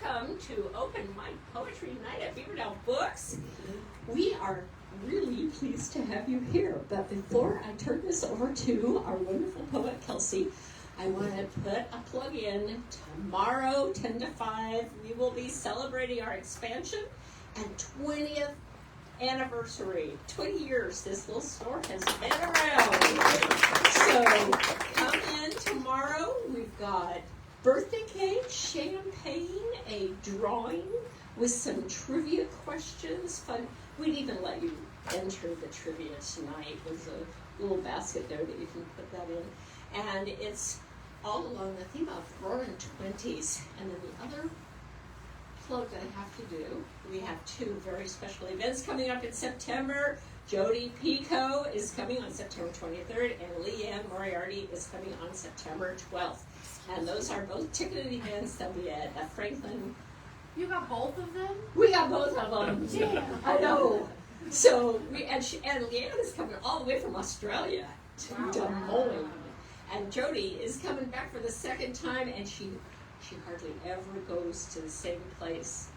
welcome to Open Mic Poetry Night at Beaverdale Books. We are really pleased to have you here, but before I turn this over to our wonderful poet, Kelsey, I want to put a plug in. Tomorrow, 10 to 5, we will be celebrating our expansion and 20th anniversary. 20 years this little store has been around. So come in tomorrow. We've got birthday cake, champagne, a drawing with some trivia questions. Fun. We'd even let you enter the trivia tonight with a little basket there that you can put that in. And it's all along the theme of roaring 20s. And then the other plug that I have to do, we have two very special events coming up in September. Jody Pico is coming on September 23rd, and Leanne Moriarty is coming on September 12th. And those are both ticketed events. They'll be at Franklin. You got both of them? We got both of them. Damn. I know. So, and Leanne is coming all the way from Australia to Des Moines. And Jody is coming back for the second time, and she hardly ever goes to the same place,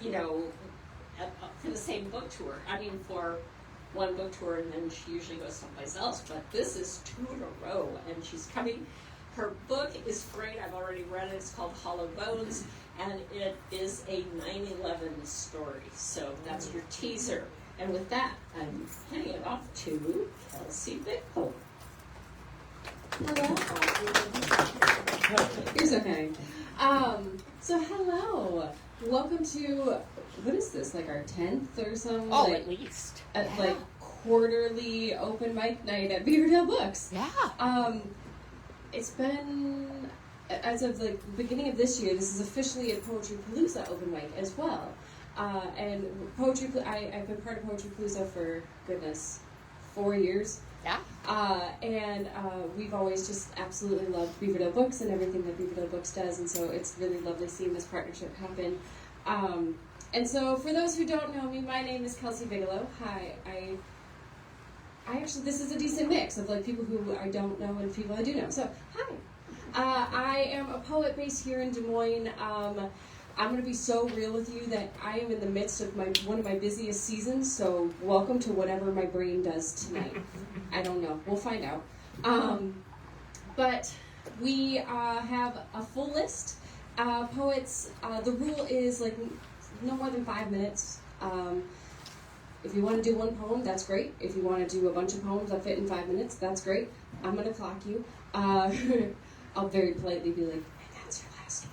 you know, for the same book tour. I mean, for one book tour, and then she usually goes someplace else. But this is 2 in a row, and she's coming. Her book is great. I've already read it. It's called Hollow Bones, and it is a 9/11 story. So that's your teaser. And with that, I'm handing it off to Kelsey Bigelow. Hello. You're so kind. So hello. Welcome to, what is this, like our 10th or something? Oh, like, at least. Like quarterly open mic night at Beaverdale Books. Yeah. It's been, as of like the beginning of this year, this is officially a Poetry Palooza open mic as well. And I've been part of Poetry Palooza for, goodness, 4 years. Yeah. And we've always just absolutely loved Beaverdale Books and everything that Beaverdale Books does, and so it's really lovely seeing this partnership happen. And so for those who don't know me, my name is Kelsey Bigelow. Hi. I actually, this is a decent mix of like people who I don't know and people I do know. So, hi. I am a poet based here in Des Moines. I'm going to be so real with you that I am in the midst of one of my busiest seasons, so welcome to whatever my brain does tonight. I don't know. We'll find out. But we have a full list. Poets, the rule is like no more than 5 minutes. If you want to do one poem, that's great. If you want to do a bunch of poems that fit in 5 minutes, that's great. I'm going to clock you. I'll very politely be like, that's your last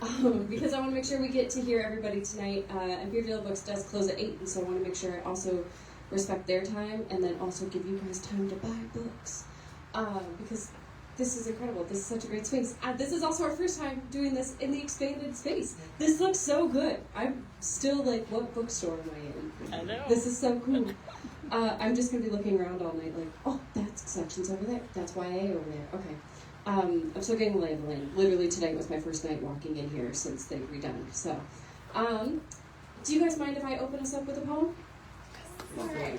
one. Because I want to make sure we get to hear everybody tonight. And Beaverdale Books does close at 8, and so I want to make sure I also respect their time and then also give you guys time to buy books. Because this is incredible. This is such a great space. This is also our first time doing this in the expanded space. This looks so good. I'm still like, what bookstore am I in? I know. This is so cool. I'm just going to be looking around all night like, oh, that's sections over there. That's YA over there. Okay. I'm still getting the lay of the land. Literally tonight was my first night walking in here since they've redone. So, do you guys mind if I open us up with a poem? Right.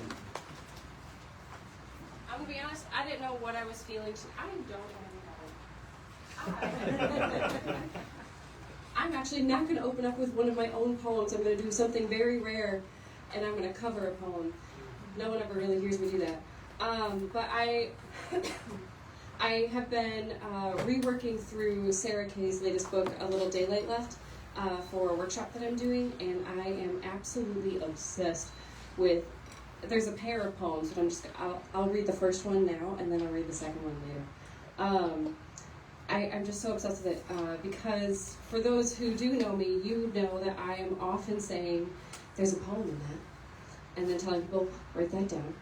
I'm gonna be honest, I didn't know what I was feeling. I don't have a poem. I'm actually not going to open up with one of my own poems. I'm going to do something very rare, and I'm going to cover a poem. No one ever really hears me do that. But I have been reworking through Sarah Kay's latest book, A Little Daylight Left, for a workshop that I'm doing, and I am absolutely obsessed with. There's a pair of poems, but I'll read the first one now, and then I'll read the second one later. I'm just so obsessed with it because for those who do know me, you know that I am often saying, there's a poem in that, and then telling people, write that down.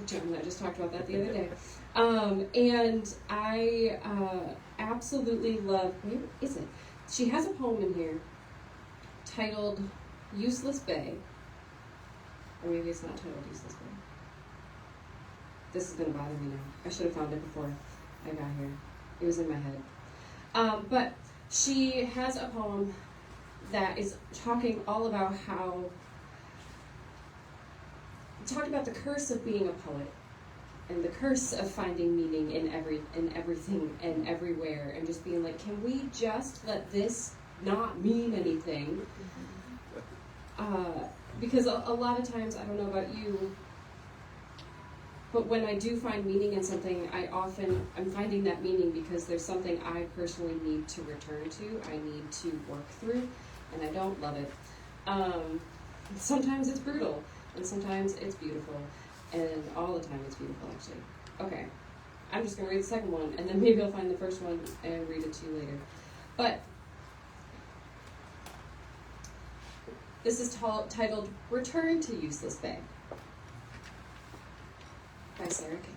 John and I just talked about that the other day. And I absolutely love, where is it? She has a poem in here titled Useless Bay. Or maybe it's not titled Useless Bay. This is going to bother me now. I should have found it before I got here. It was in my head. But she has a poem that is talking all about talking about the curse of being a poet and the curse of finding meaning in everything and everywhere, and just being like, can we just let this not mean anything. Because a lot of times, I don't know about you, but when I do find meaning in something, I'm finding that meaning because there's something I personally need to return to, I need to work through, and I don't love it. Sometimes it's brutal, and sometimes it's beautiful, and all the time it's beautiful, actually. Okay, I'm just going to read the second one, and then maybe I'll find the first one and read it to you later. But this is titled Return to Useless Bay by Sarah Kay.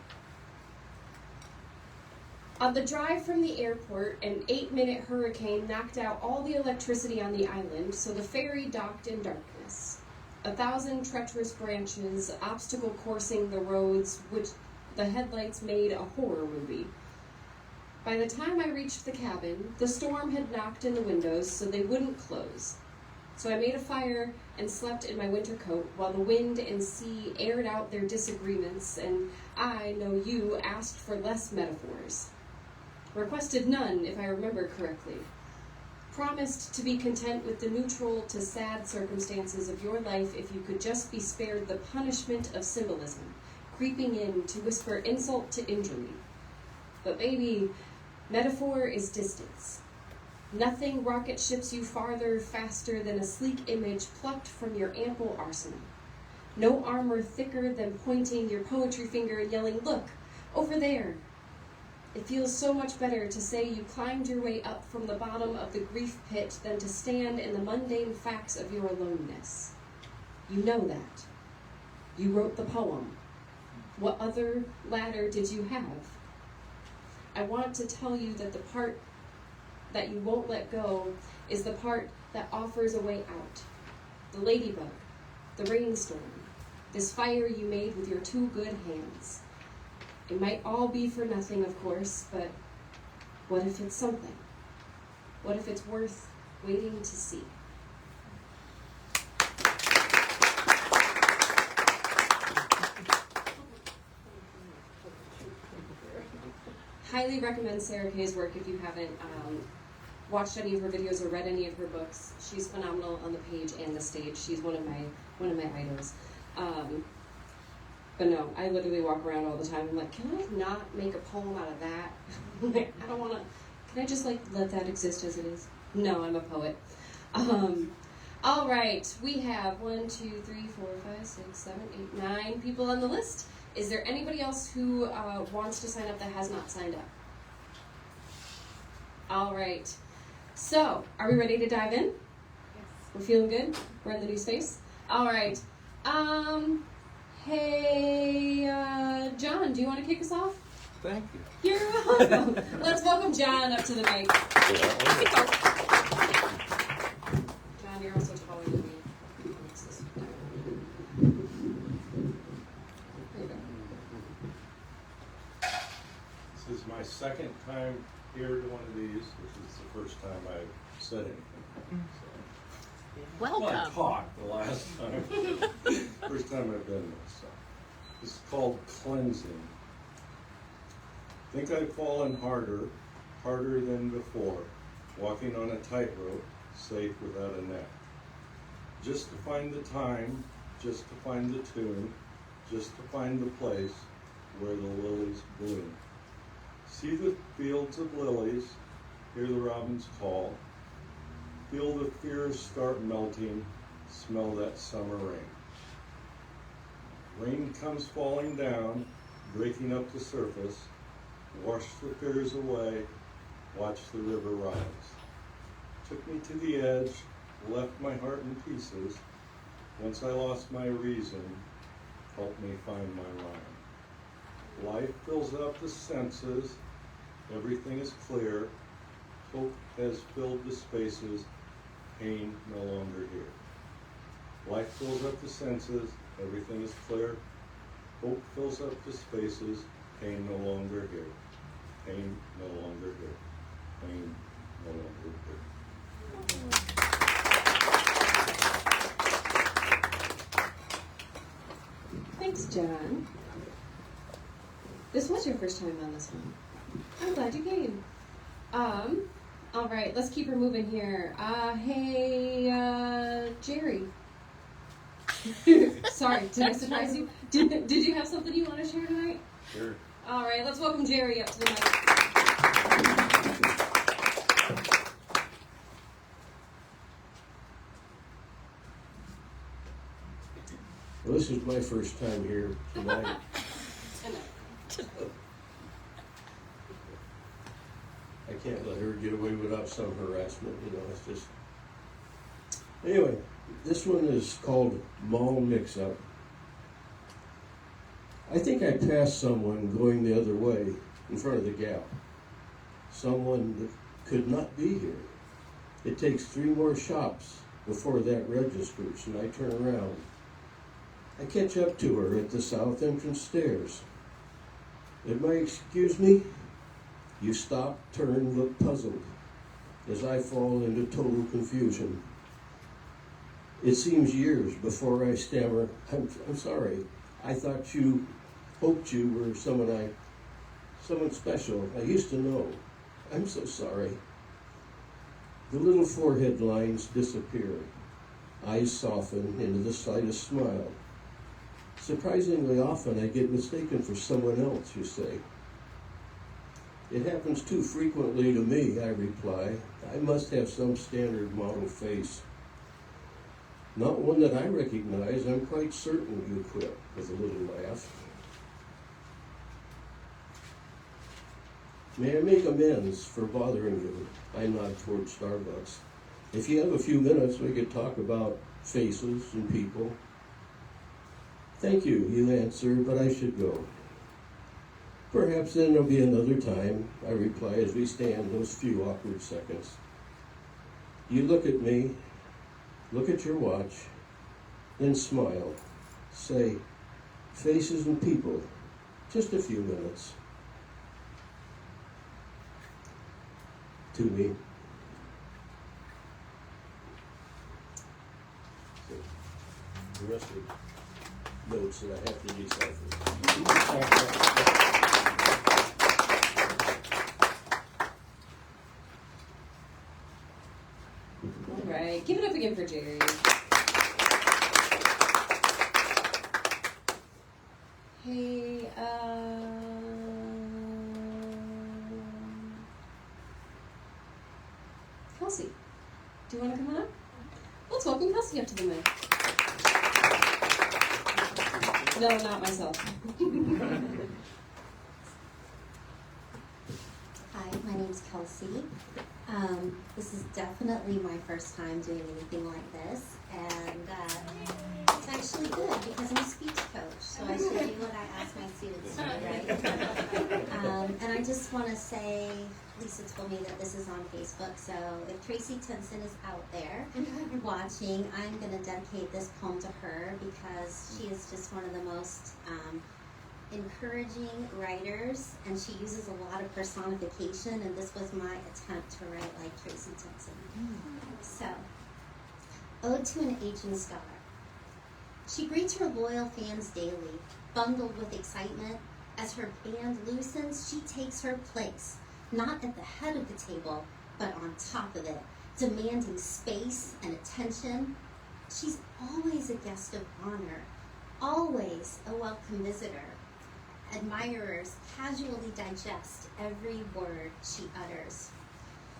On the drive from the airport, an 8-minute hurricane knocked out all the electricity on the island, so the ferry docked in darkness. 1,000 treacherous branches, obstacle coursing the roads, which the headlights made a horror movie. By the time I reached the cabin, the storm had knocked in the windows so they wouldn't close. So I made a fire and slept in my winter coat while the wind and sea aired out their disagreements, and I, know you, asked for less metaphors. Requested none, if I remember correctly. Promised to be content with the neutral to sad circumstances of your life if you could just be spared the punishment of symbolism, creeping in to whisper insult to injury. But baby, metaphor is distance. Nothing rocket ships you farther, faster than a sleek image plucked from your ample arsenal. No armor thicker than pointing your poetry finger and yelling, "Look, over there." It feels so much better to say you climbed your way up from the bottom of the grief pit than to stand in the mundane facts of your aloneness. You know that. You wrote the poem. What other ladder did you have? I want to tell you that the part that you won't let go is the part that offers a way out. The ladybug, the rainstorm, this fire you made with your 2 good hands. It might all be for nothing, of course, but what if it's something? What if it's worth waiting to see? Highly recommend Sarah Kay's work if you haven't watched any of her videos or read any of her books. She's phenomenal on the page and the stage. She's one of my idols. But no, I literally walk around all the time. I'm like, can I not make a poem out of that? Like, I don't want to. Can I just let that exist as it is? No, I'm a poet. All right, we have 1, 2, 3, 4, 5, 6, 7, 8, 9 people on the list. Is there anybody else who wants to sign up that has not signed up? All right. So, are we ready to dive in? Yes. We're feeling good? We're in the new space? All right. Hey, John, do you want to kick us off? Thank you. You're welcome. Let's welcome John up to the mic. John, you're also taller than me. There you go. This is my second time here to one of these. This is the first time I've said anything. Welcome. Well, I talked the last time. First time I've done this. So. This is called Cleansing. Think I've fallen harder than before, walking on a tightrope, safe without a net. Just to find the time, just to find the tune, just to find the place where the lilies bloom. See the fields of lilies, hear the robins call, feel the fears start melting, smell that summer rain. Rain comes falling down, breaking up the surface, wash the fears away, watch the river rise. Took me to the edge, left my heart in pieces. Once I lost my reason, helped me find my rhyme. Life fills up the senses, everything is clear. Hope has filled the spaces, pain no longer here. Life fills up the senses, everything is clear. Hope fills up the spaces, pain no longer here. Pain no longer here. Pain no longer here. Thanks, John. This was your first time on this one. I'm glad you came. All right, let's keep her moving here. Hey, Jerry. Sorry, did I surprise you? Did you have something you want to share tonight? Sure. All right, let's welcome Jerry up to the mic. Well, this is my first time here tonight. I can't let her get away without some harassment, it's just... Anyway, this one is called Mall Mix-Up. I think I passed someone going the other way in front of the Gap. Someone that could not be here. It takes 3 more shops before that registers, and I turn around. I catch up to her at the south entrance stairs. Am I excuse me? You stop, turn, look puzzled as I fall into total confusion. It seems years before I stammer, I'm sorry. I thought you, hoped you were someone special. I used to know. I'm so sorry. The little forehead lines disappear. Eyes soften into the slightest smile. Surprisingly often I get mistaken for someone else, you say. It happens too frequently to me, I reply. I must have some standard model face. Not one that I recognize, I'm quite certain, you quip with a little laugh. May I make amends for bothering you? I nod toward Starbucks. If you have a few minutes, we could talk about faces and people. Thank you, you answer, but I should go. Perhaps then there'll be another time, I reply as we stand those few awkward seconds. You look at me, look at your watch, then smile. Say, faces and people, just a few minutes. To me. So, the rest of the notes that I have to decipher. All right, give it up again for Jerry. Hey, Kelsey, do you want to come on up? Let's welcome Kelsey up to the mic. No, not myself. Hi, my name's Kelsey. This is definitely my first time doing anything like this, and it's actually good because I'm a speech coach, so I should do what I ask my students to do, right? And I just want to say, Lisa told me that this is on Facebook, so if Tracy Tinson is out there watching, I'm going to dedicate this poem to her because she is just one of the most encouraging writers, and she uses a lot of personification, and this was my attempt to write like Tracy Tinson. So, Ode to an Aging Star. She greets her loyal fans daily, bundled with excitement. As her band loosens, she takes her place, not at the head of the table, but on top of it, demanding space and attention. She's always a guest of honor, always a welcome visitor. Admirers casually digest every word she utters.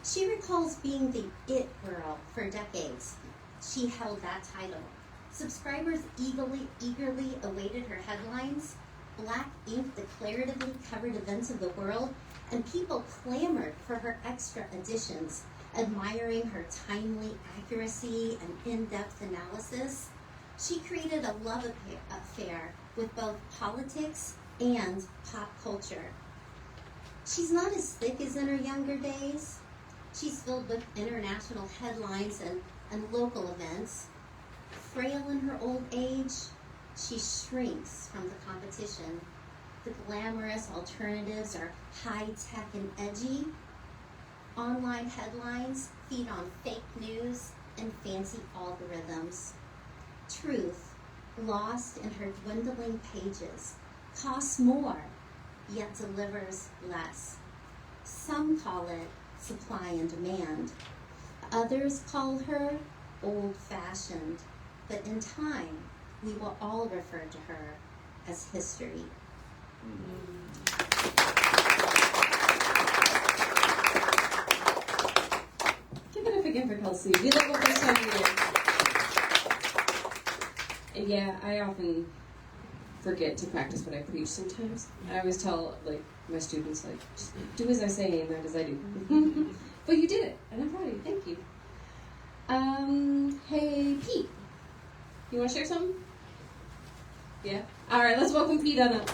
She recalls being the it girl for decades. She held that title. Subscribers eagerly awaited her headlines. Black ink declaratively covered events of the world, and people clamored for her extra editions, admiring her timely accuracy and in-depth analysis. She created a love affair with both politics and pop culture. She's not as thick as in her younger days. She's filled with international headlines and local events. Frail in her old age, she shrinks from the competition. The glamorous alternatives are high-tech and edgy. Online headlines feed on fake news and fancy algorithms. Truth, lost in her dwindling pages, costs more, yet delivers less. Some call it supply and demand. Others call her old-fashioned, but in time, we will all refer to her as history. Give it up again for Kelsey. We love her first time here. And yeah, I often forget to practice what I preach sometimes. I always tell my students, just do as I say and not as I do. But you did it, and I'm proud of you. Thank you. Hey, Pete. You want to share something? Yeah? All right, let's welcome Pete on up.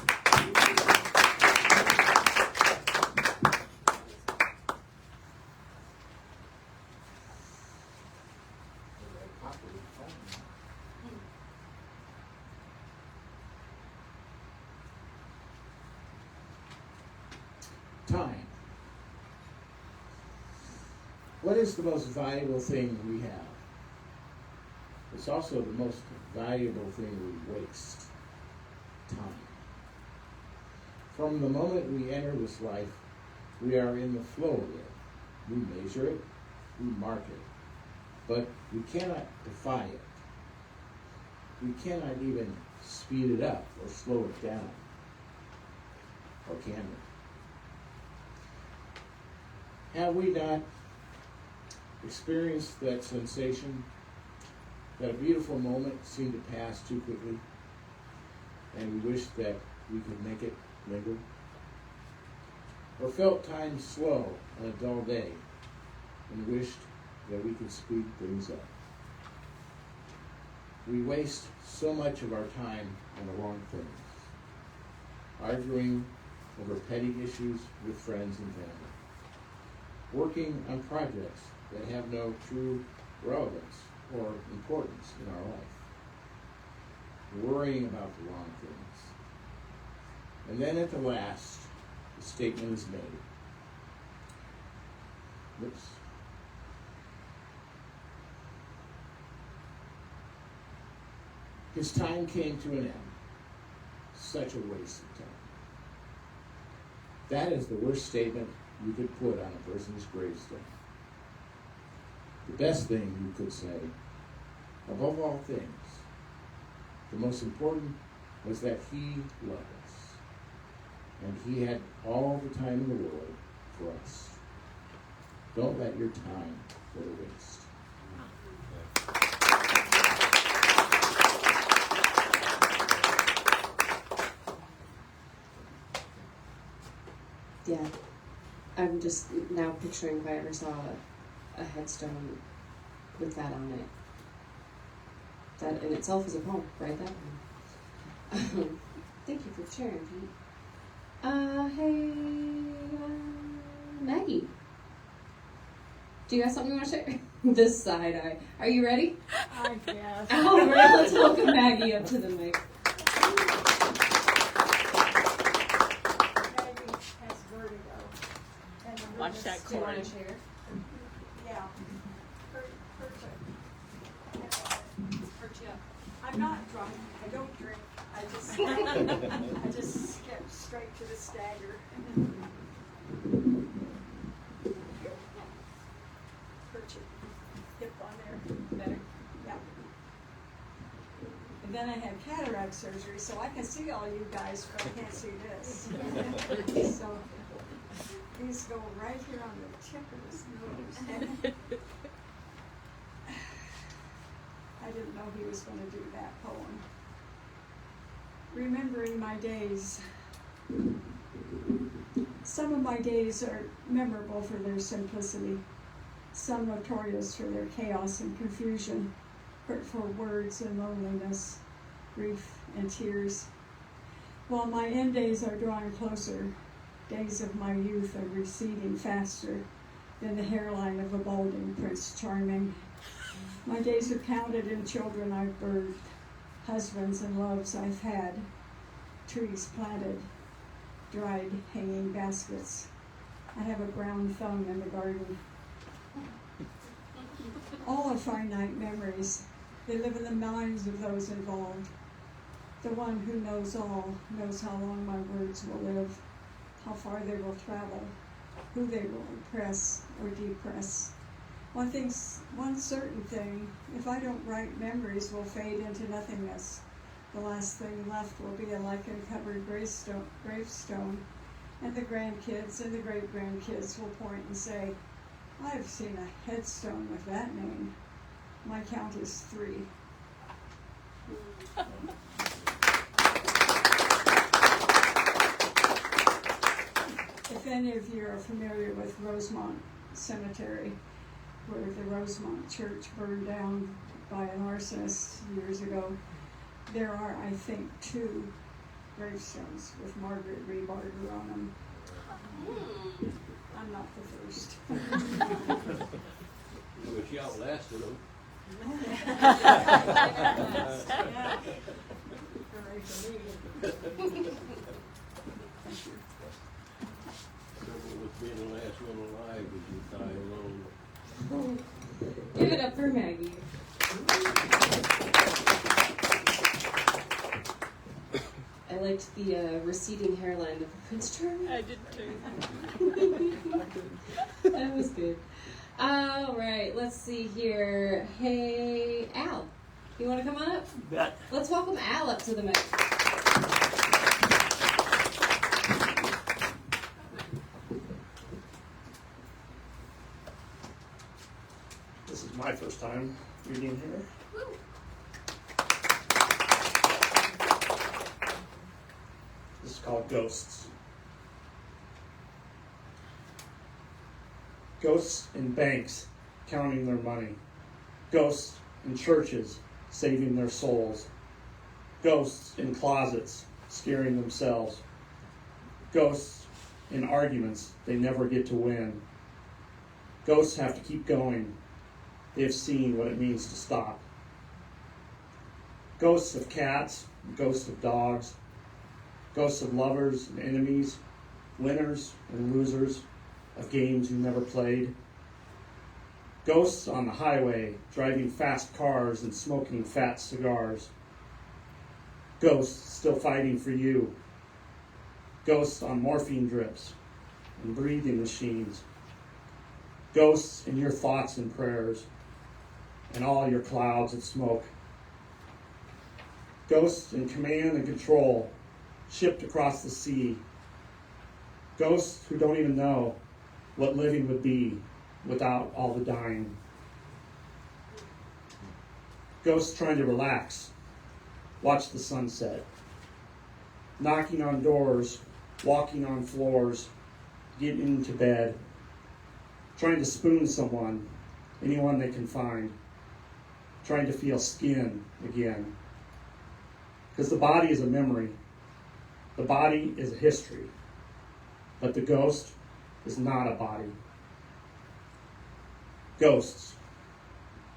Time. What is the most valuable thing we have? It's also the most valuable thing we waste. Time. From the moment we enter this life, we are in the flow of it. We measure it, we mark it, but we cannot defy it. We cannot even speed it up or slow it down. Or can we? Have we not experienced that sensation that a beautiful moment seemed to pass too quickly, and we wished that we could make it linger? Or felt time slow on a dull day, and wished that we could speed things up? We waste so much of our time on the wrong things, arguing over petty issues with friends and family, working on projects that have no true relevance or importance in our life, worrying about the wrong things. And then at the last, the statement is made. Whoops. His time came to an end. Such a waste of time. That is the worst statement you could put on a person's gravestone. The best thing you could say, above all things, the most important, was that he loved us, and he had all the time in the world for us. Don't let your time go to waste. Yeah. I'm just now picturing if I ever saw a headstone with that on it. That in itself is a poem, right? That one. Thank you for sharing, Pete. Hey, Maggie. Do you have something you want to share? This side eye. Are you ready? I guess. All right, let's welcome Maggie up to the mic. Maggie has vertigo. And the Watch that Do you want cord. to share? Yeah. Hurt you up. I'm not drunk. I don't drink. I just skip straight to the stagger. Hurt your hip on there. Better? Yeah. And then I had cataract surgery, so I can see all you guys, but I can't see this. So these go right here on the tip of his nose. I didn't know he was going to do that poem. Remembering my days. Some of my days are memorable for their simplicity, some notorious for their chaos and confusion, hurtful words and loneliness, grief and tears. While my end days are drawing closer, days of my youth are receding faster than the hairline of a balding Prince Charming. My days are counted in children I've birthed, husbands and loves I've had, trees planted, dried hanging baskets. I have a brown thumb in the garden. All are finite memories. They live in the minds of those involved. The one who knows all knows how long my words will live, how far they will travel, who they will impress or depress. One certain thing, if I don't write, memories will fade into nothingness. The last thing left will be a lichen-covered gravestone, and the grandkids and the great-grandkids will point and say, I've seen a headstone with that name. My count is 3. If any of you are familiar with Rosemont Cemetery, where the Rosemont Church burned down by an arsonist years ago, there are, I think, 2 gravestones with Margaret Rebarger on them. I'm not the first. But she outlasted them. Trouble with being the last one alive is you die alone. Give it up for Maggie. I liked the receding hairline of Prince Charming. I did too. That was good. All right, let's see here. Hey, Al, you want to come on up? Bet. Let's welcome Al up to the mic. This is my first time reading here. This is called Ghosts. Ghosts in banks counting their money. Ghosts in churches saving their souls. Ghosts in closets scaring themselves. Ghosts in arguments they never get to win. Ghosts have to keep going. They have seen what it means to stop. Ghosts of cats, ghosts of dogs, ghosts of lovers and enemies, winners and losers of games you never played. Ghosts on the highway, driving fast cars and smoking fat cigars. Ghosts still fighting for you. Ghosts on morphine drips and breathing machines. Ghosts in your thoughts and prayers and all your clouds of smoke. Ghosts in command and control, shipped across the sea. Ghosts who don't even know what living would be without all the dying. Ghosts trying to relax, watch the sunset. Knocking on doors, walking on floors, getting into bed. Trying to spoon someone, anyone they can find. Trying to feel skin again. Because the body is a memory. The body is a history. But the ghost is not a body. Ghosts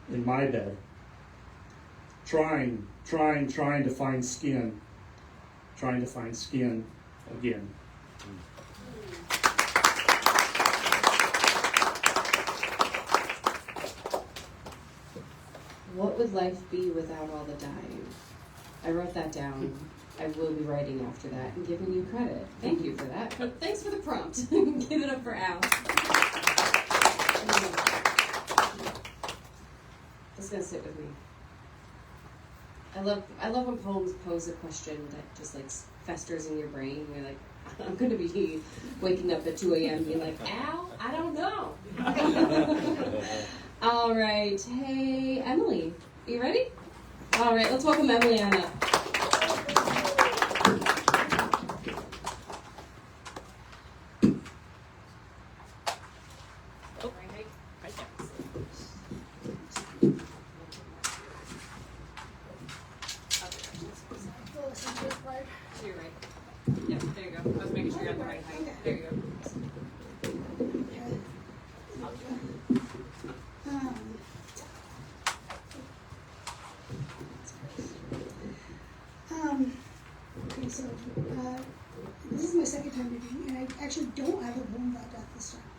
in my bed. Trying to find skin. Trying to find skin again. What would life be without all the dying? I wrote that down. I will be writing after that and giving you credit. Thank you for that. But thanks for the prompt. Give it up for Al. It's gonna sit with me. I love when poems pose a question that just like festers in your brain. You're like, I'm gonna be waking up at 2 a.m. being like, Al, I don't know. All right. Hey, Emily, you ready? All right, let's welcome Emily on up. To your right. Yeah, there you go. I was making sure you're at the right height. There you go. Okay, so this is my second time reading, and I actually don't have a poem about death this time.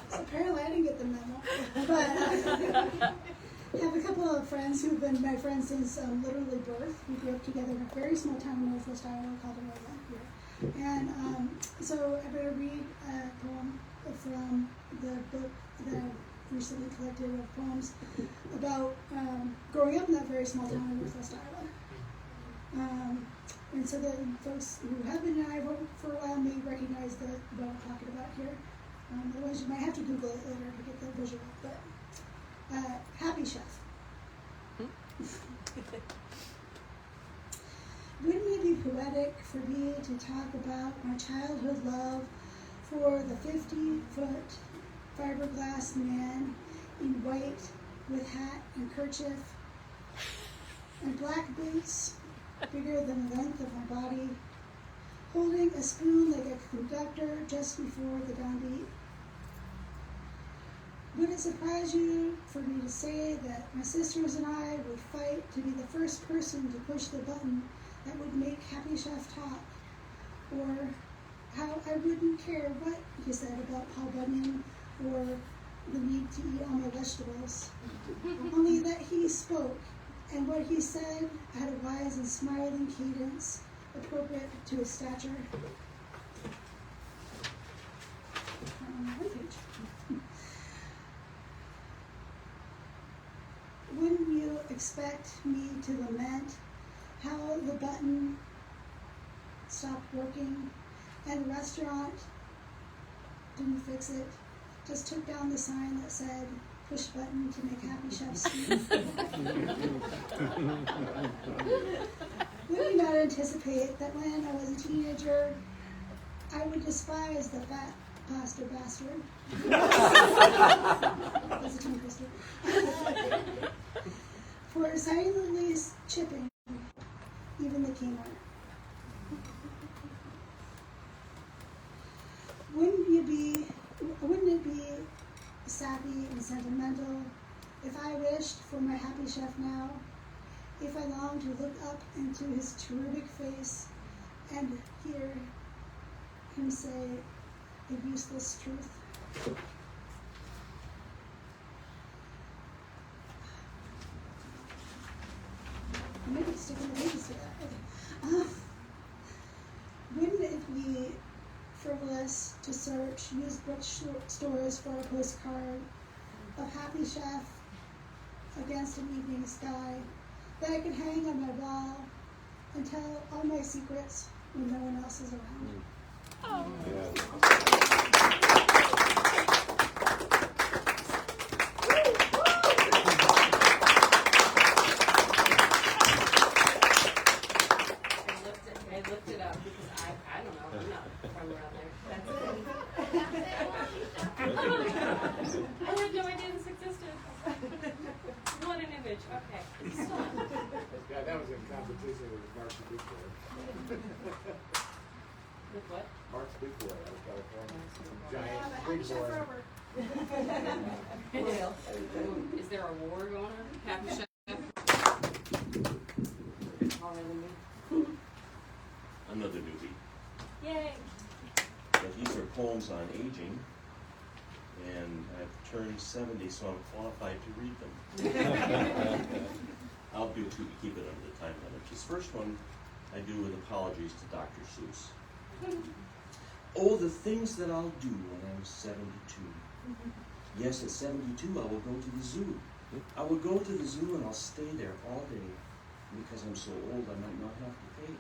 So apparently I didn't get the memo. But I have a couple of friends who've been my friends since literally birth. We grew up together in a very small town in northwest Iowa called Iowa here. And so I better read a poem from the book that I've recently collected of poems about growing up in that very small town in Northwest Iowa. And so the folks who have been in Iowa for a while may recognize what I'm talking about here. Otherwise, you might have to Google it later to get the visual. But Happy Chef. Wouldn't it be poetic for me to talk about my childhood love for the 50-foot fiberglass man in white with hat and kerchief and black boots bigger than the length of my body, holding a spoon like a conductor just before the downbeat? Would it surprise you for me to say that my sisters and I would fight to be the first person to push the button that would make Happy Chef talk? Or how I wouldn't care what he said about Paul Bunyan or the need to eat all my vegetables. Only that he spoke, and what he said had a wise and smiling cadence appropriate to his stature. Wouldn't you expect me to lament how the button stopped working and the restaurant didn't fix it, just took down the sign that said, push button to make Happy Chef speak? Would you not anticipate that when I was a teenager, I would despise the fat pasta bastard? That's a tongue twister. For silently chipping even the Kmart. Wouldn't it be sappy and sentimental if I wished for my Happy Chef now, if I longed to look up into his cherubic face and hear him say a useless truth? Maybe sticking the pages to that. Okay. Wouldn't it be frivolous to search used bookstores for a postcard of Happy Chef against an evening sky that I could hang on my wall and tell all my secrets when no one else is around? Yeah. I looked it up because I don't know, I'm not from around there. That's it. I had no idea this existed. What an image. Okay. Yeah, that was in competition with Mark's Big Boy. With what? Mark's Big Boy out of California. Yeah, Giant but Big Happy Chef Boy. forever. Is there a war going on? Happy Chef? Another newbie. Yay. But these are poems on aging, and I've turned 70, so I'm qualified to read them. I'll do two to keep it under the time limit. This first one I do with apologies to Dr. Seuss. Oh, the things that I'll do when I'm 72. Yes, at 72 I will go to the zoo. I will go to the zoo and I'll stay there all day. Because I'm so old, I might not have to pay.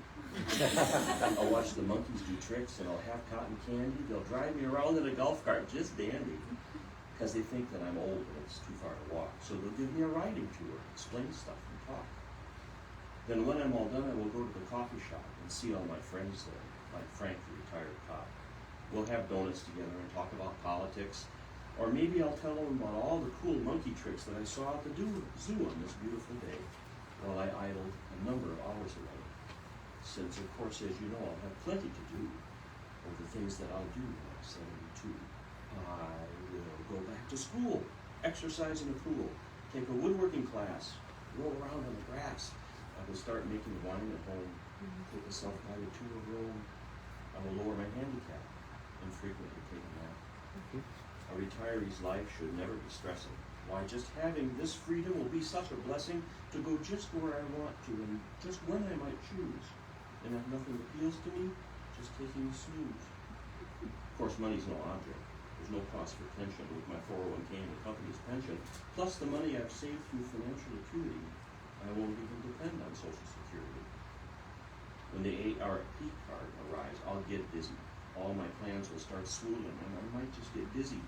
I'll watch the monkeys do tricks and I'll have cotton candy. They'll drive me around in a golf cart, just dandy. Because they think that I'm old and it's too far to walk. So they'll give me a riding tour, explain stuff and talk. Then when I'm all done, I will go to the coffee shop and see all my friends there, like Frank, the retired cop. We'll have donuts together and talk about politics. Or maybe I'll tell them about all the cool monkey tricks that I saw at the zoo on this beautiful day, while I idled a number of hours away. Since, of course, as you know, I'll have plenty to do, or the things that I'll do when I'm 72. I will go back to school, exercise in a pool, take a woodworking class, roll around on the grass. I will start making wine at home, take a self-guided tour of Rome. I will lower my handicap and frequently take a nap. A retiree's life should never be stressing. Why, just having this freedom will be such a blessing to go just where I want to and just when I might choose. And if nothing appeals to me, just taking a snooze. Of course, money's no object. There's no cost for pension with my 401k and the company's pension. Plus the money I've saved through financial acuity, I won't even depend on Social Security. When the ARP card arrives, I'll get dizzy. All my plans will start swooling, and I might just get dizzy.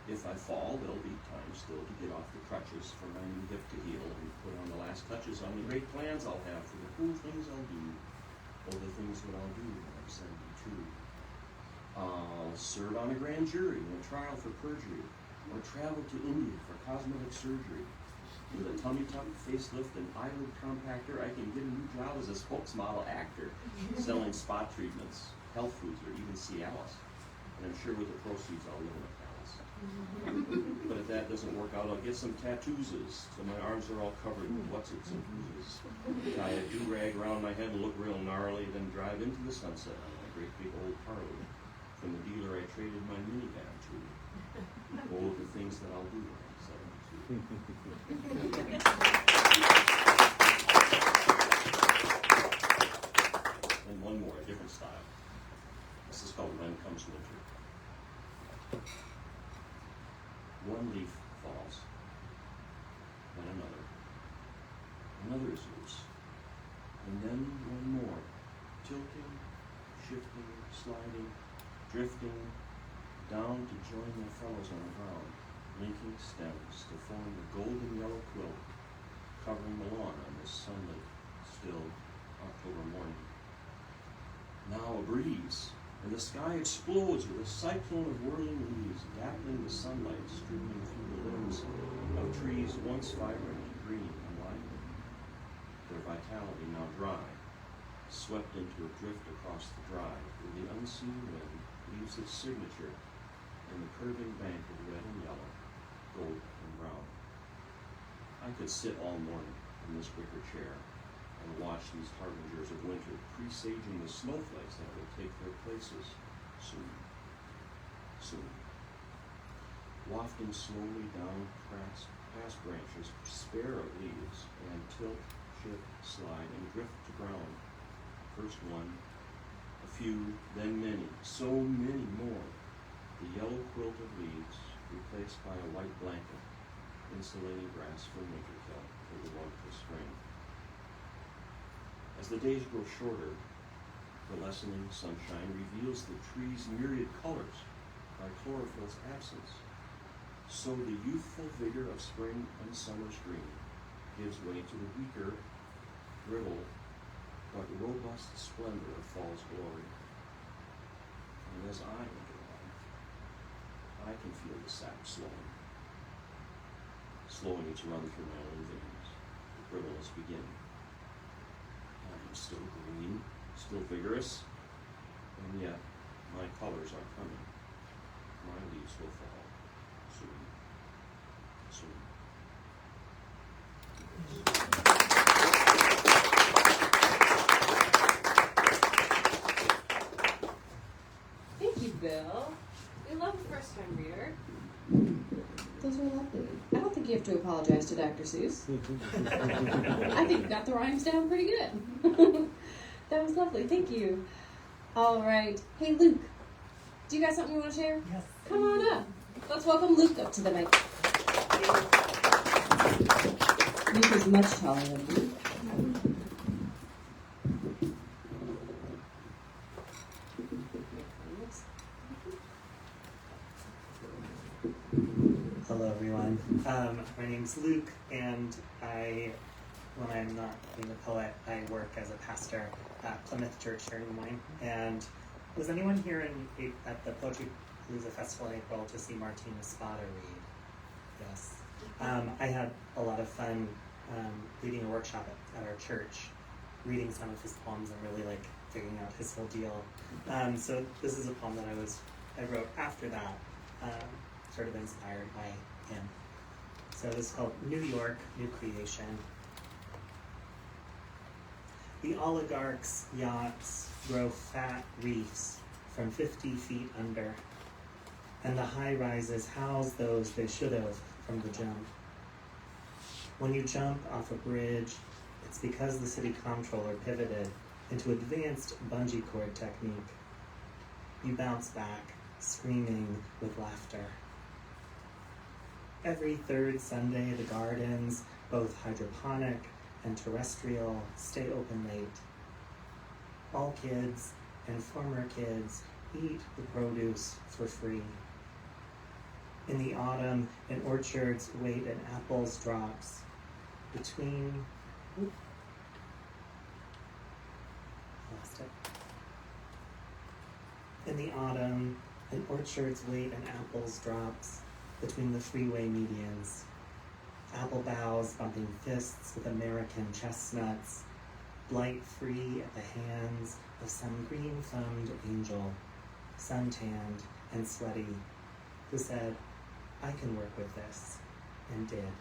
If I fall, there'll be time still to get off the crutches for my new hip to heal and put on the last touches on the great plans I'll have for the cool things I'll do, or the things that I'll do when I'm 72. I'll serve on a grand jury in a trial for perjury, or travel to India for cosmetic surgery. With a tummy tuck, facelift, and eyelid compactor, I can get a new job as a spokesmodel actor, selling spot treatments, health foods, or even Cialis. And I'm sure with the proceeds I'll live in a palace. But if that doesn't work out, I'll get some tattoos, so my arms are all covered with what's-its and who's. Tie a do-rag around my head and look real gnarly, then drive into the sunset on my great big old Harley from the dealer I traded my minivan to. Oh, the things that I'll do when I'm 72. And one more, a different style. This is called When Comes Winter. One leaf falls, then another. Another is loose, and then one more, tilting, shifting, sliding, drifting, down to join their fellows on the ground, linking stems to form a golden yellow quilt, covering the lawn on this sunlit, still October morning. Now a breeze, and the sky explodes with a cyclone of whirling leaves, dappling the sunlight streaming through the limbs of trees once vibrant, green, and lively. Their vitality now dry, swept into a drift across the drive, where the unseen wind leaves its signature in the curving bank of red and yellow, gold and brown. I could sit all morning in this wicker chair and watch these harbingers of winter presaging the snowflakes that will take their places soon, soon. Wafting slowly down past branches, spare of leaves, and tilt, shift, slide, and drift to ground. First one, a few, then many, so many more. The yellow quilt of leaves replaced by a white blanket, insulating grass from winter kill for the warmth of spring. As the days grow shorter, the lessening sunshine reveals the tree's myriad colors by chlorophyll's absence. So the youthful vigor of spring and summer's green gives way to the weaker, brittle, but robust splendor of fall's glory. And as I enter life, I can feel the sap slowing its run through my own veins. The brittleness beginning. I am still green, still vigorous, and yet my colors are coming. My leaves will fall soon, soon. Thank you, Bill. We love a first-time reader. Those were lovely. I don't think you have to apologize to Dr. Seuss. I think you got the rhymes down pretty good. That was lovely. Thank you. All right. Hey, Luke. Do you got something you want to share? Yes. Come on up. Let's welcome Luke up to the mic. Luke is much taller than you. Hello, everyone. My name's Luke, and when I'm not being a poet, I work as a pastor at Plymouth Church here in Des Moines. And was anyone here at the Poetry Palooza Festival in April to see Martina Spada read? Yes. I had a lot of fun leading a workshop at our church, reading some of his poems and really figuring out his whole deal. So this is a poem that I wrote after that, sort of inspired by him. So this is called New York, New Creation. The oligarchs' yachts grow fat reefs from 50 feet under, and the high-rises house those they should have from the jump. When you jump off a bridge, it's because the city comptroller pivoted into advanced bungee cord technique you bounce back, screaming with laughter. Every third Sunday, the gardens, both hydroponic and terrestrial, stay open late. All kids and former kids eat the produce for free. In the autumn, in orchards, wait and apples drops between. Lost it. In the autumn, in orchards, wait and apples drops between the freeway medians. Apple boughs bumping fists with American chestnuts, blight-free at the hands of some green-thumbed angel, suntanned and sweaty, who said, "I can work with this," and did.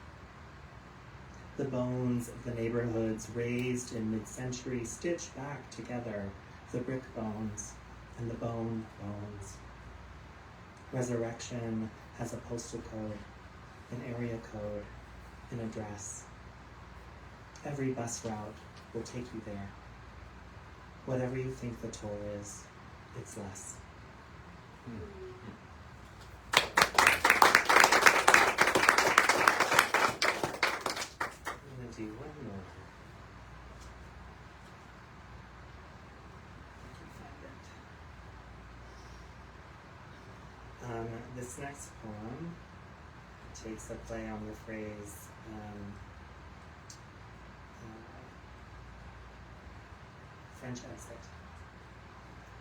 The bones of the neighborhoods raised in mid-century stitch back together the brick bones and the bone bones. Resurrection has a postal code, an area code, an address. Every bus route will take you there. Whatever you think the toll is, it's less. I'm gonna do one more. I can find it. This next poem takes a play on the phrase French exit,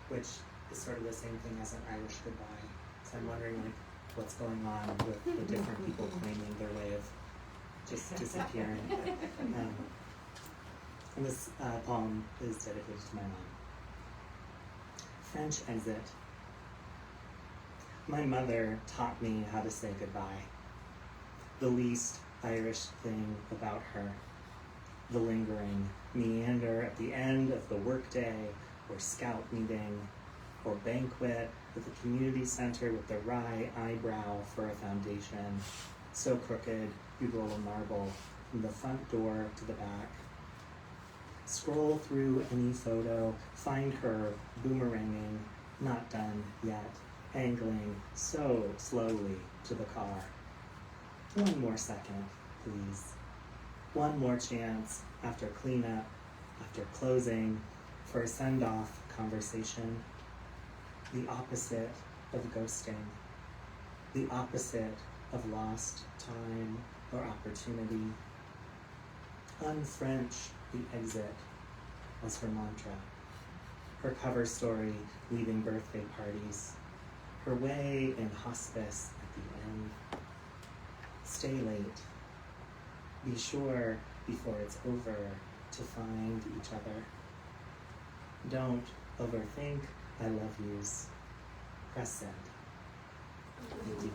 which is sort of the same thing as an Irish goodbye. So I'm wondering what's going on with the different people claiming their way of just disappearing. And this poem is dedicated to my mom. French exit. My mother taught me how to say goodbye. The least Irish thing about her. The lingering meander at the end of the workday, or scout meeting, or banquet at the community center with the wry eyebrow for a foundation, so crooked you'd roll a marble from the front door to the back. Scroll through any photo, find her boomeranging, not done yet, angling so slowly to the car. One more second, please. One more chance after cleanup, after closing, for a send-off conversation. The opposite of ghosting. The opposite of lost time or opportunity. Unfrench the exit was her mantra. Her cover story leaving birthday parties. Her way in hospice at the end. Stay late. Be sure before it's over to find each other. Don't overthink I love yous. Press send. Thank you.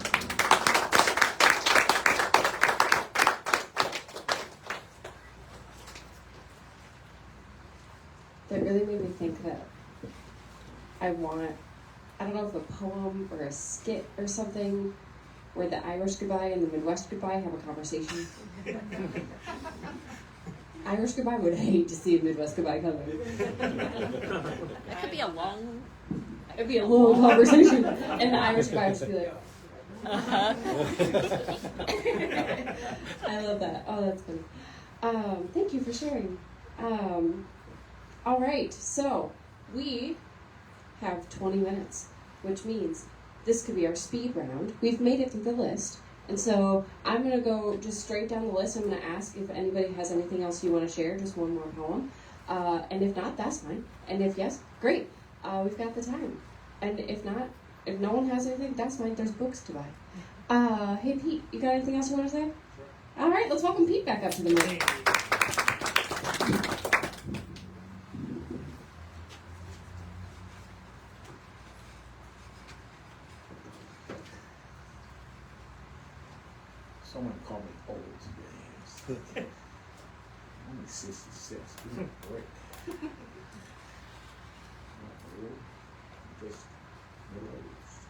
That really made me think that I don't know if a poem or a skit or something where the Irish goodbye and the Midwest goodbye have a conversation. Irish goodbye would hate to see a Midwest goodbye coming. That could be a long. It'd be a long conversation, and the Irish goodbye would just be like, I love that. Oh, that's funny. Thank you for sharing. All right, so we have 20 minutes, which means this could be our speed round. We've made it through the list, and so I'm going to go just straight down the list. I'm going to ask if anybody has anything else you want to share, just one more poem. And if not, that's fine. And if yes, great. We've got the time. And if not, if no one has anything, that's fine. There's books to buy. Hey, Pete, you got anything else you want to say? All right, let's welcome Pete back up to the mic. Someone called me old today. I'm only 66. Give me a break. Not old, just middle-aged.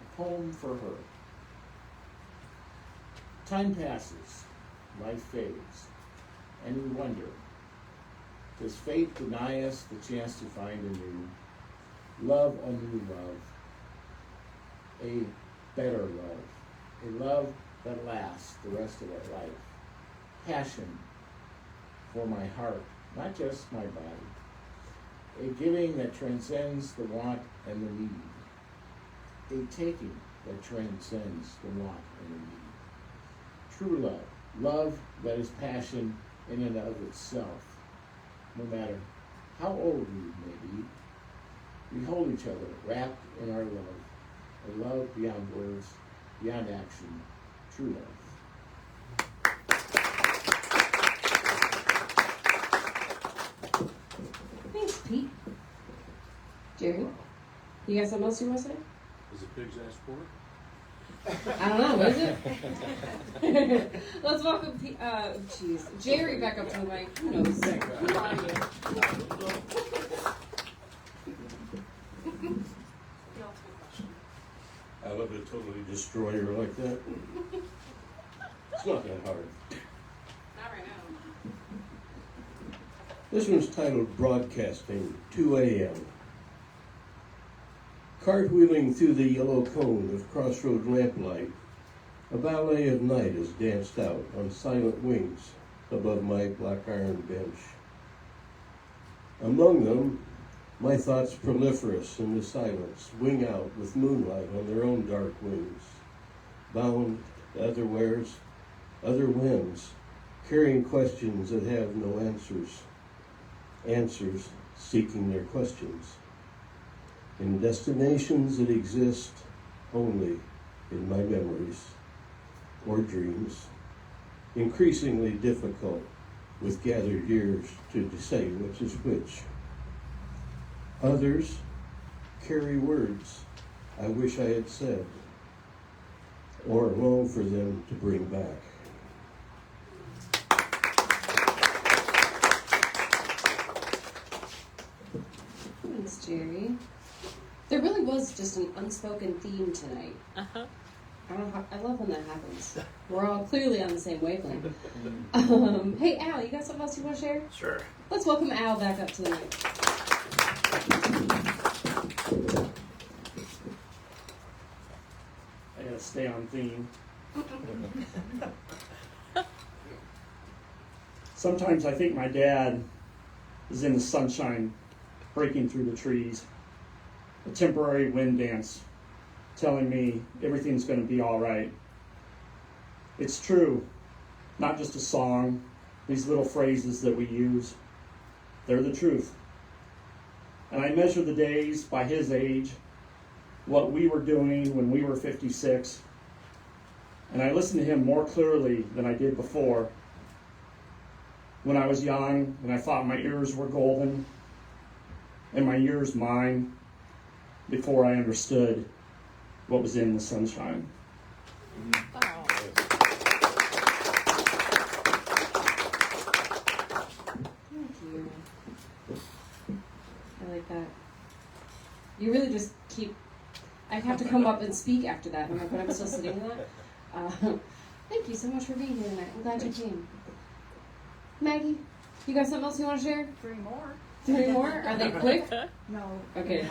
A poem for her. Time passes, life fades, and we wonder, does fate deny us the chance to find a new love, a new love, a better love, a love that lasts the rest of our life, passion for my heart, not just my body, a giving that transcends the want and the need, a taking that transcends the want and the need. True love, love that is passion in and of itself, no matter how old we may be. We hold each other wrapped in our love, a love beyond words, beyond action, true love. Thanks, Pete. Jerry, you got something else you want to say? Is it pig's ass pork? I don't know, what is it? Let's welcome Jerry back up to the mic. Who knows? Who are you? I love to totally destroy her like that. It's not that hard. Not right now. This one's titled Broadcasting, 2 a.m. Cartwheeling through the yellow cone of crossroad lamplight, a ballet of night is danced out on silent wings above my black iron bench. Among them, my thoughts proliferous in the silence wing out with moonlight on their own dark wings, bound to other wares, other winds, carrying questions that have no answers, answers seeking their questions, in destinations that exist only in my memories or dreams, increasingly difficult with gathered years to say which is which. Others carry words I wish I had said, or long for them to bring back. Thanks, Jerry. There really was just an unspoken theme tonight. Uh-huh. I love when that happens. We're all clearly on the same wavelength. Hey, Al, you got something else you want to share? Sure. Let's welcome Al back up to the mic. I gotta stay on theme. Sometimes I think my dad is in the sunshine, breaking through the trees, a temporary wind dance, telling me everything's going to be all right. It's true, not just a song, these little phrases that we use, they're the truth. And I measure the days by his age, what we were doing when we were 56, and I listen to him more clearly than I did before. When I was young and I thought my ears were golden and my ears mine, before I understood what was in the sunshine. Thank you. I like that. You really just keep... I have to come up and speak after that. I'm like, but I'm still sitting in that. Thank you so much for being here tonight. I'm glad you came. Maggie, you got something else you want to share? 3 more. 3 more? Are they quick? No, Okay.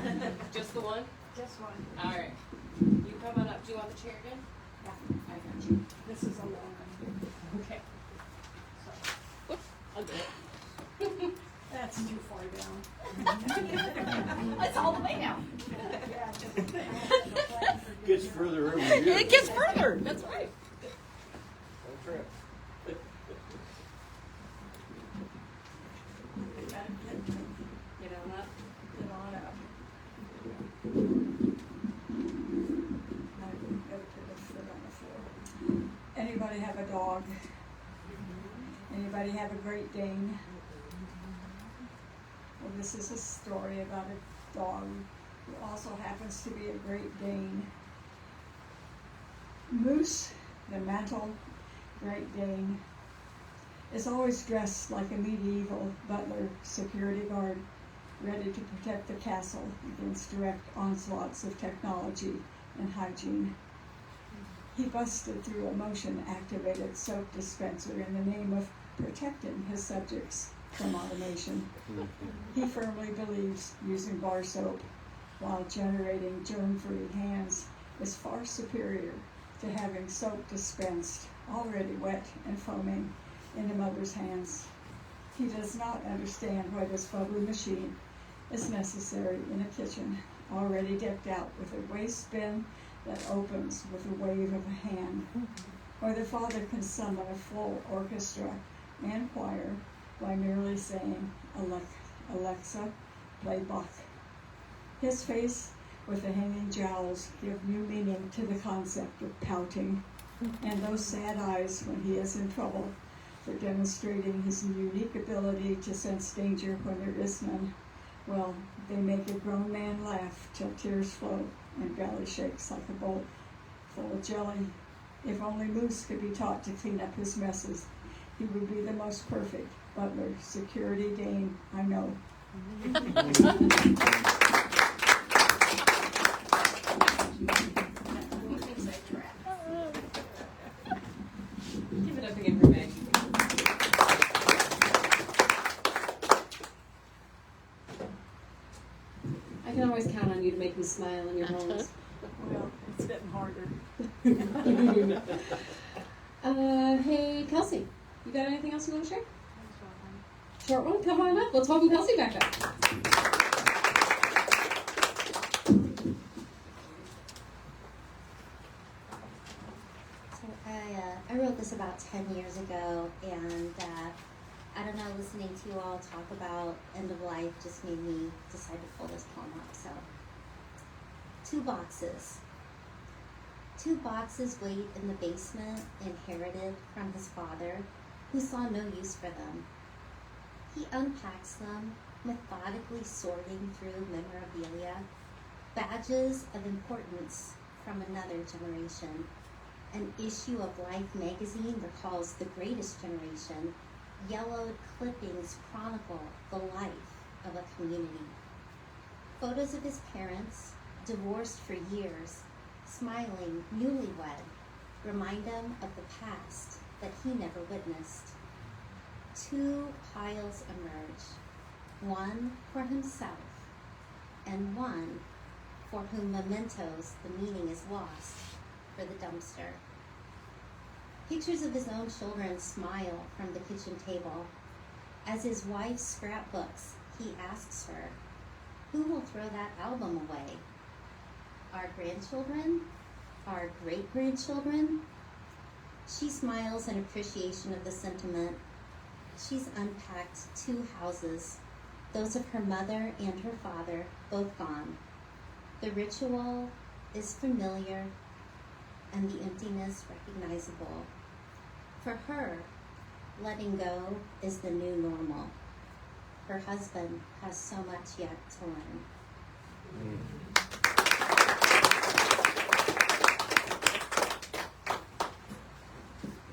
Just the one? just one. All right. You come on up. Do you want the chair again? Yeah. I got you. This is a long one. Okay. I'll do it. That's too far down. It's all the way down. Gets further every year. It gets further. That's right. Get on up. Get on up. I've got to put a foot on the floor. Anybody have a dog? Anybody have a Great Dane? Well, this is a story about a dog who also happens to be a Great Dane. Moose, the mantle Great Dane, is always dressed like a medieval butler security guard, ready to protect the castle against direct onslaughts of technology and hygiene. He busted through a motion-activated soap dispenser in the name of protecting his subjects from automation. He firmly believes using bar soap while generating germ-free hands is far superior to having soap dispensed, already wet and foaming, in a mother's hands. He does not understand why this bubbly machine is necessary in a kitchen already decked out with a waste bin that opens with a wave of a hand, or the father can summon a full orchestra and choir by merely saying, Alexa, play Bach. His face with the hanging jowls give new meaning to the concept of pouting, and those sad eyes when he is in trouble for demonstrating his unique ability to sense danger when there is none. Well, they make a grown man laugh till tears flow and belly shakes like a bowl full of jelly. If only Moose could be taught to clean up his messes, he would be the most perfect butler, security dame I know. Give it up again for Meg. I can always count on you to make me smile in your homes. Well, it's getting harder. Hey, Kelsey, you got anything else you want to share? Short one? Come on up. Let's welcome Kelsey back up. So I wrote this about 10 years ago, and I don't know, listening to you all talk about end of life just made me decide to pull this poem up. So, 2 boxes. 2 boxes wait in the basement, inherited from his father, who saw no use for them. He unpacks them, methodically sorting through memorabilia, badges of importance from another generation. An issue of Life magazine recalls the greatest generation. Yellowed clippings chronicle the life of a community. Photos of his parents, divorced for years, smiling, newlywed, remind him of the past that he never witnessed. 2 piles emerge, one for himself, and one for whom mementos, the meaning is lost, for the dumpster. Pictures of his own children smile from the kitchen table. As his wife's scrapbooks, he asks her, who will throw that album away? Our grandchildren? Our great-grandchildren? She smiles in appreciation of the sentiment. She's unpacked 2 houses, those of her mother and her father, both gone. The ritual is familiar and the emptiness recognizable. For her, letting go is the new normal. Her husband has so much yet to learn.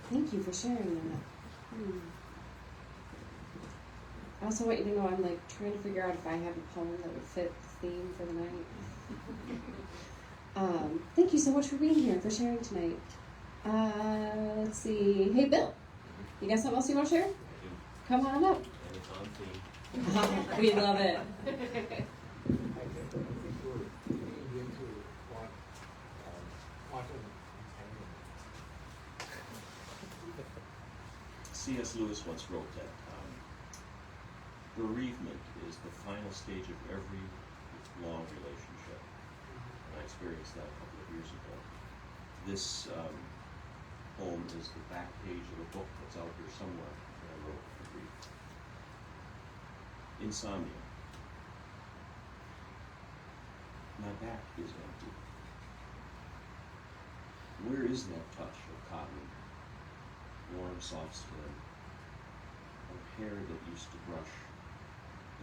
Thank you for sharing that. I also want you to know I'm like trying to figure out if I have a poem that would fit the theme for the night. Thank you so much for being here, for sharing tonight. Let's see. Hey, Bill, you got something else you want to share? Come on up. We love it. C.S. Lewis once wrote that bereavement is the final stage of every long relationship. And I experienced that a couple of years ago. This poem is the back page of a book that's out here somewhere that I wrote for grief. Insomnia. My back is empty. Where is that touch of cotton, warm, soft skin, or hair that used to brush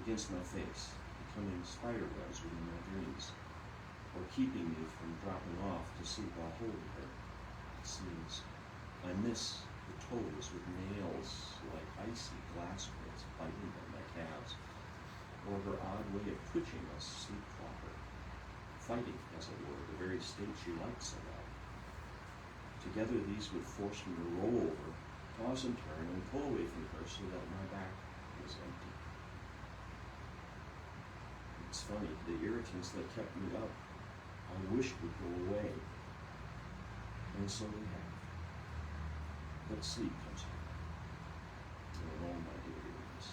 against my face, becoming spider webs within my dreams, or keeping me from dropping off to sleep while holding her? It seems I miss the toes with nails like icy glass prints biting on my calves, or her odd way of twitching a sleep clopper, fighting, as it were, the very state she liked so well. Together these would force me to roll over, pause and turn and pull away from her so that my back was empty. It's funny, the irritants that kept me up, I wished would go away. And so they have. But sleep comes home. And all my daily rest.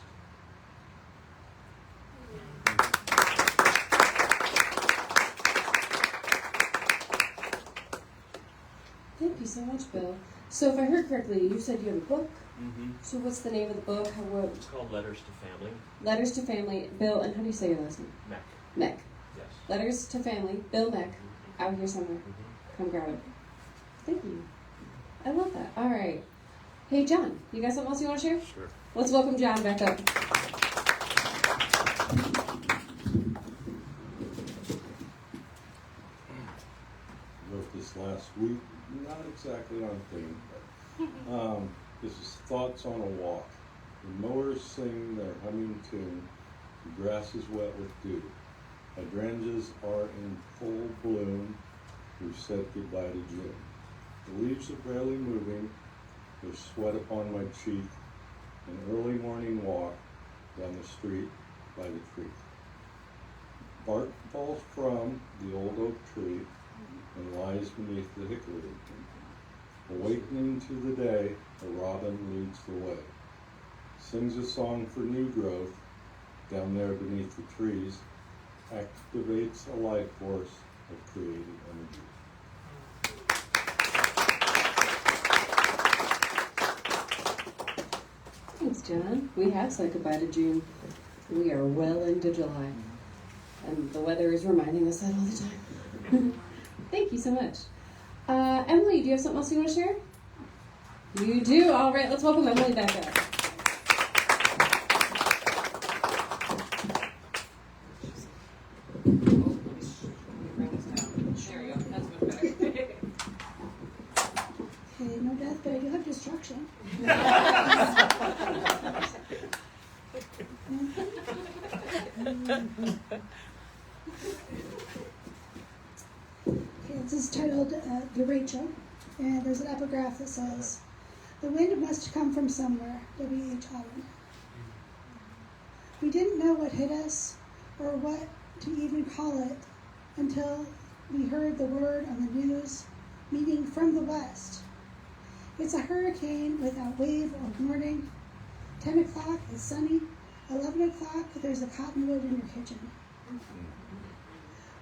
Thank you so much, Bill. So if I heard correctly, you said you have a book. Mm-hmm. So what's the name of the book? It's called Letters to Family. Letters to Family. Bill, and how do you say your last name? Mac. Meck. Yes. Letters to Family. Bill Meck. Out here somewhere. Come grab it. Thank you. I love that. All right. Hey, John, you got something else you want to share? Sure. Let's welcome John back up. Wrote this last week, not exactly on theme, but this is Thoughts on a Walk. The mowers sing their humming tune, the grass is wet with dew. Hydrangeas are in full bloom, we've said goodbye to June. The leaves are barely moving, there's sweat upon my cheek, an early morning walk down the street by the creek. Bark falls from the old oak tree and lies beneath the hickory. Awakening to the day, a robin leads the way. Sings a song for new growth, down there beneath the trees, activates a life force of creative energy. Thanks, John. We have said goodbye to June. We are well into July. And the weather is reminding us that all the time. Thank you so much. Emily, do you have something else you want to share? You do? All right, let's welcome Emily back up. Okay, no death, but I do have destruction. Okay, this is titled The Rachel, and there's an epigraph that says, "The wind must come from somewhere." W.H. Auden. We didn't know what hit us, or what to even call it, until we heard the word on the news, meaning from the west. It's a hurricane without wave or warning. 10 o'clock is sunny. 11 o'clock, there's a cottonwood in your kitchen.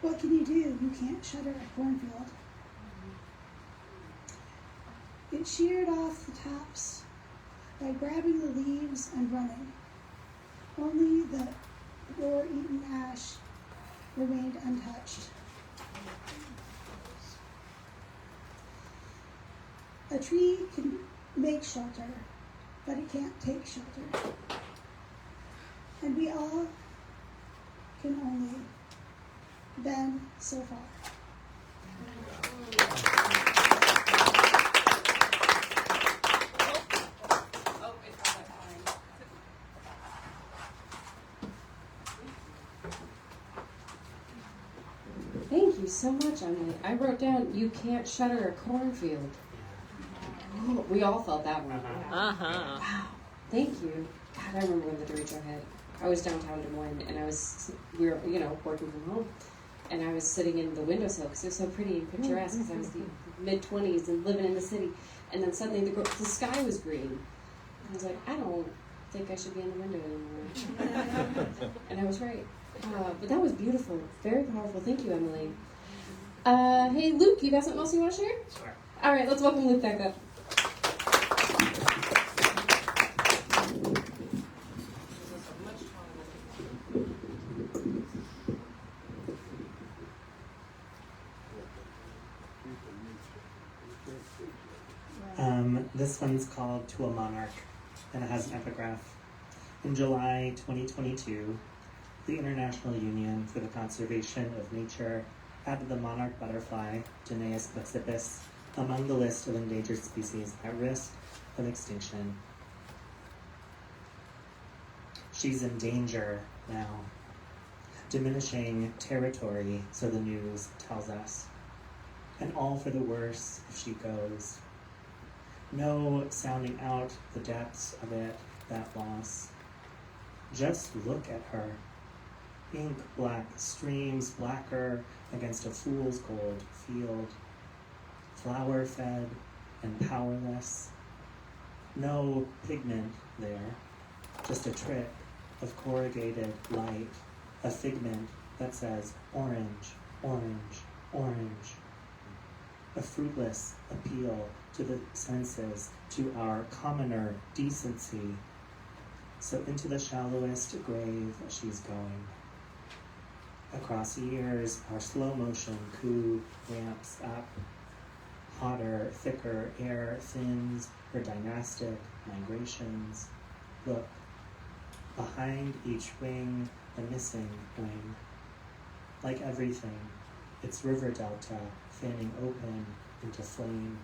What can you do? You can't shutter a cornfield. It sheared off the tops by grabbing the leaves and running. Only the war-eaten ash remained untouched. A tree can make shelter, but it can't take shelter. And we all can only bend so far. Thank you so much, Emily. I wrote down, you can't shutter a cornfield. Oh, we all felt that one. Uh-huh. Wow. Thank you. God, I remember when the derecho hit. I was downtown Des Moines, and we were, working from home. And I was sitting in the windowsill because it was so pretty and picturesque because I was the mid-20s and living in the city. And then suddenly the sky was green. And I was like, I don't think I should be in the window anymore. And I was right. But that was beautiful. Very powerful. Thank you, Emily. Hey, Luke, you got something else you want to share? Sure. All right, let's welcome Luke back up. This one's called To a Monarch, and it has an epigraph. In July 2022, the International Union for the Conservation of Nature added the monarch butterfly, Danaus plexippus, among the list of endangered species at risk of extinction. She's in danger now, diminishing territory, so the news tells us, and all for the worse if she goes. No sounding out the depths of it, that loss. Just look at her. Ink black streams blacker against a fool's gold field. Flower fed and powerless. No pigment there, just a trick of corrugated light, a figment that says orange, orange, orange. A fruitless appeal to the senses, to our commoner decency. So into the shallowest grave she's going. Across years, our slow motion coup ramps up. Hotter, thicker air thins her dynastic migrations. Look, behind each wing, the missing wing. Like everything, its river delta fanning open into flame.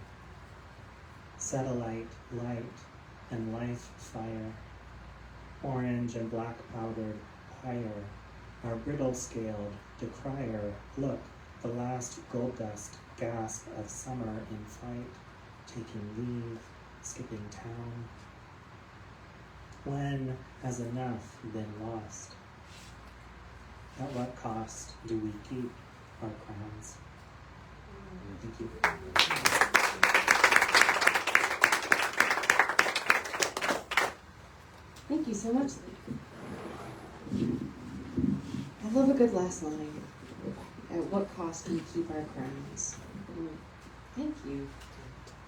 Satellite light and life fire. Orange and black powdered pyre. Our brittle-scaled decrier, look, the last gold dust gasp of summer in flight, taking leave, skipping town. When has enough been lost? At what cost do we keep our crowns? Thank you. Thank you so much. I love a good last line. At what cost do we keep our crowns? Thank you.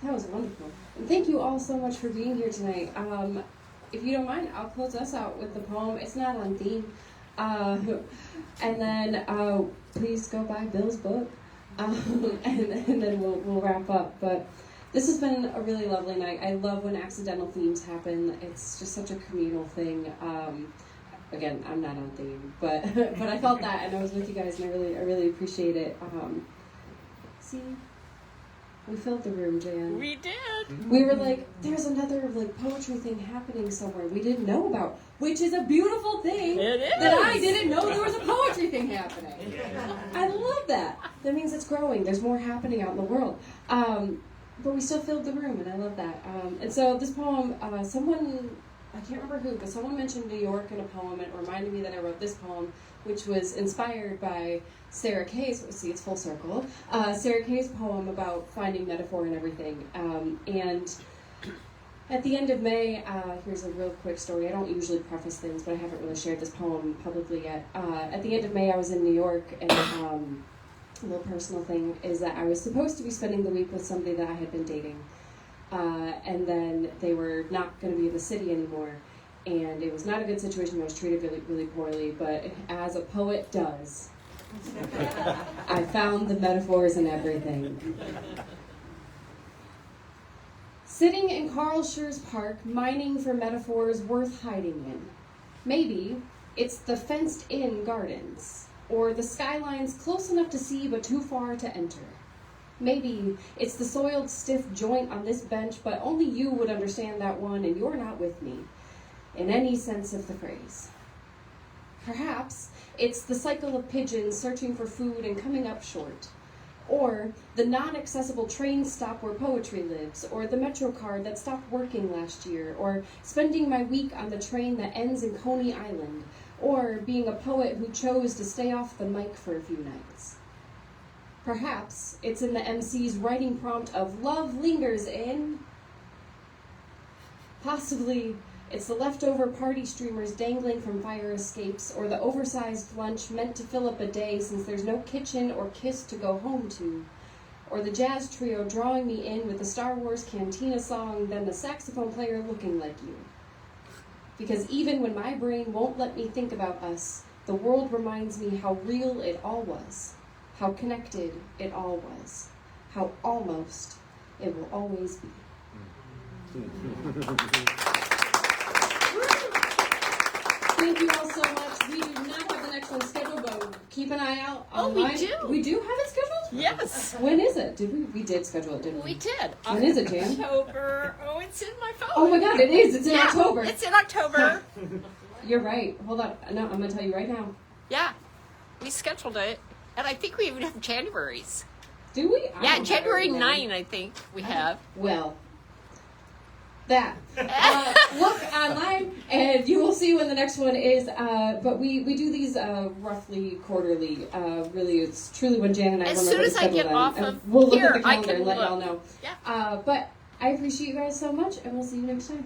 That was wonderful. And thank you all so much for being here tonight. If you don't mind, I'll close us out with the poem. It's not on theme. And then please go buy Bill's book. And then we'll wrap up. But this has been a really lovely night. I love when accidental themes happen. It's just such a communal thing. Again, I'm not on theme, but I felt that, and I was with you guys, and I really appreciate it. See, we filled the room, Jan. We did. We were like, there's another poetry thing happening somewhere we didn't know about, which is a beautiful thing. It is. That I didn't know there was a poetry thing happening. I love that. That means it's growing. There's more happening out in the world. But we still filled the room, and I love that. And so this poem, someone, I can't remember who, but someone mentioned New York in a poem, and it reminded me that I wrote this poem, which was inspired by Sarah Kay's, see, it's full circle, Sarah Kay's poem about finding metaphor in everything. And at the end of May, here's a real quick story. I don't usually preface things, but I haven't really shared this poem publicly yet. At the end of May, I was in New York, and a little personal thing is that I was supposed to be spending the week with somebody that I had been dating. And then they were not going to be in the city anymore. And it was not a good situation. I was treated really, really poorly. But as a poet does, I found the metaphors in everything. Sitting in Carl Schurz Park, mining for metaphors worth hiding in. Maybe it's the fenced-in gardens, or the skylines close enough to see but too far to enter. Maybe it's the soiled, stiff joint on this bench, but only you would understand that one, and you're not with me, in any sense of the phrase. Perhaps it's the cycle of pigeons searching for food and coming up short, or the non-accessible train stop where poetry lives, or the Metro card that stopped working last year, or spending my week on the train that ends in Coney Island, or being a poet who chose to stay off the mic for a few nights. Perhaps it's in the MC's writing prompt of "Love lingers in." Possibly it's the leftover party streamers dangling from fire escapes, or the oversized lunch meant to fill up a day since there's no kitchen or kiss to go home to, or the jazz trio drawing me in with the Star Wars Cantina song, then the saxophone player looking like you. Because even when my brain won't let me think about us, the world reminds me how real it all was. How connected it all was. How almost it will always be. Thank you all so much. We do not have the next one scheduled, but keep an eye out online. We do. We do have it scheduled? Yes. When is it? We did schedule it, didn't we? We did. When is it, Jan? October. Oh, it's in my phone. Oh my God, it is. It's in Yeah, October. It's in October. You're right. Hold on. No, I'm going to tell you right now. Yeah. We scheduled it. And I think we even have January's. Do we? Yeah, January 9, I think we have. Well, that. Look online, and you will see when the next one is. But we do these roughly quarterly. Really, it's truly when Jan and I As remember soon as to I schedule get them. off And of we'll look here, at the I calendar can and let y'all look. know. Yeah. But I appreciate you guys so much, and we'll see you next time.